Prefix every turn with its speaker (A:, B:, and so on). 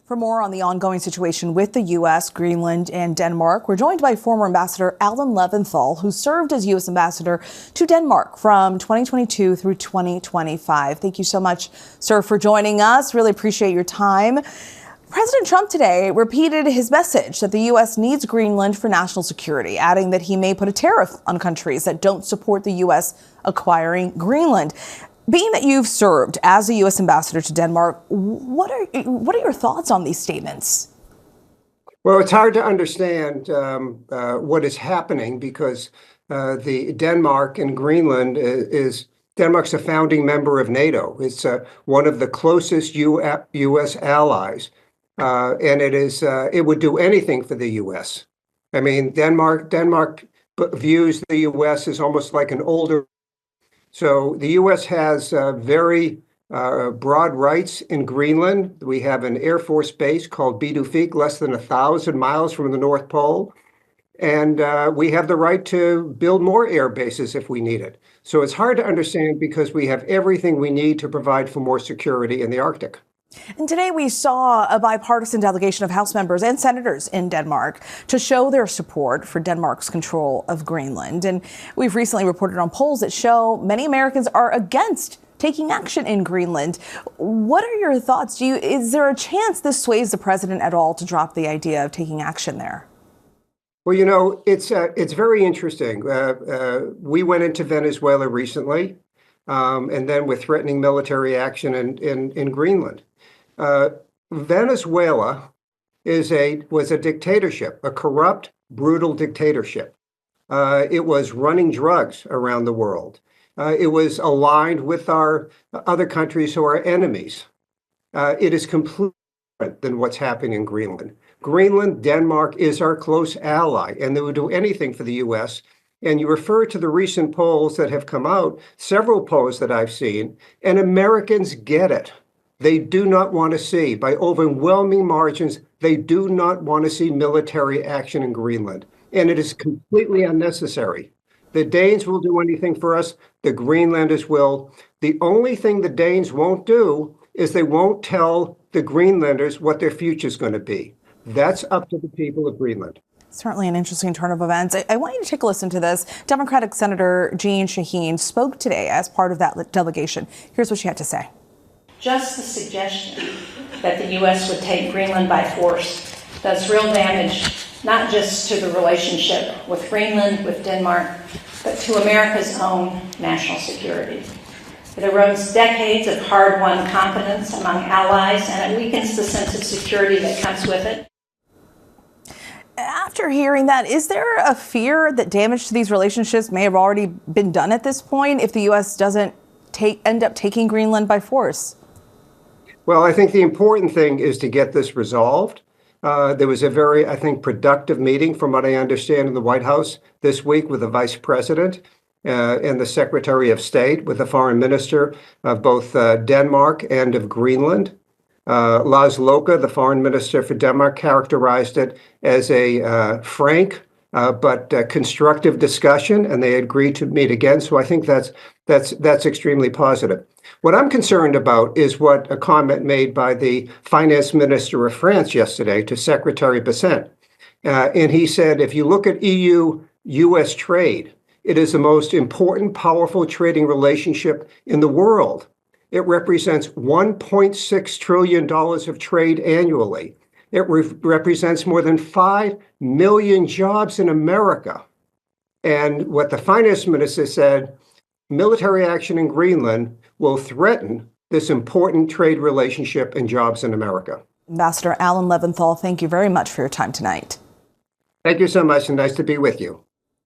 A: For more on the ongoing situation with the U.S., Greenland and Denmark, we're joined by former Ambassador Alan Leventhal, who served as U.S. Ambassador to Denmark from 2022 through 2025. Thank you so much, sir, for joining us. Really appreciate your time. President Trump today repeated his message that the U.S. needs Greenland for national security, adding that he may put a tariff on countries that don't support the U.S. acquiring Greenland. Being that you've served as a U.S. ambassador to Denmark, what are your thoughts on these statements?
B: Well, it's hard to understand what is happening because the Denmark and Greenland is Denmark's a founding member of NATO. It's one of the closest U.S. allies, and it would do anything for the U.S. I mean, Denmark views the U.S. as almost like an older. So the U.S. has very broad rights in Greenland. We have an Air Force base called Bidufik, less than 1,000 miles from the North Pole. And we have the right to build more air bases if we need it. So it's hard to understand because we have everything we need to provide for more security in the Arctic.
A: And today we saw a bipartisan delegation of House members and senators in Denmark to show their support for Denmark's control of Greenland. And we've recently reported on polls that show many Americans are against taking action in Greenland. What are your thoughts? Is there a chance this sways the president at all to drop the idea of taking action there?
B: Well, you know, it's very interesting. We went into Venezuela recently, and then we're threatening military action in Greenland. Venezuela was a dictatorship, a corrupt, brutal dictatorship. It was running drugs around the world. It was aligned with our other countries who are enemies. It is completely different than what's happening in Greenland. Greenland, Denmark is our close ally, and they would do anything for the U.S. And you refer to the recent polls that have come out, several polls that I've seen, and Americans get it. They do not want to see, by overwhelming margins, they do not want to see military action in Greenland. And it is completely unnecessary. The Danes will do anything for us. The Greenlanders will. The only thing the Danes won't do is they won't tell the Greenlanders what their future is going to be. That's up to the people of Greenland.
A: Certainly an interesting turn of events. I want you to take a listen to this. Democratic Senator Jeanne Shaheen spoke today as part of that delegation. Here's what she had to say.
C: Just the suggestion that the U.S. would take Greenland by force does real damage, not just to the relationship with Greenland, with Denmark, but to America's own national security. It erodes decades of hard-won confidence among allies, and it weakens the sense of security that comes with it.
A: After hearing that, is there a fear that damage to these relationships may have already been done at this point if the U.S. doesn't end up taking Greenland by force?
B: Well, I think the important thing is to get this resolved. There was a very, I think, productive meeting, from what I understand, in the White House this week with the Vice President and the Secretary of State, with the Foreign Minister of both Denmark and of Greenland. Lars Løkke, the Foreign Minister for Denmark, characterized it as a frank but constructive discussion, and they agreed to meet again. So I think that's extremely positive. What I'm concerned about is what a comment made by the Finance Minister of France yesterday to Secretary Besant. And he said, if you look at EU-US trade, it is the most important, powerful trading relationship in the world. It represents $1.6 trillion of trade annually. It represents more than 5 million jobs in America. And what the finance minister said, military action in Greenland will threaten this important trade relationship and jobs in America.
A: Ambassador Alan Leventhal, thank you very much for your time tonight.
B: Thank you so much, and nice to be with you.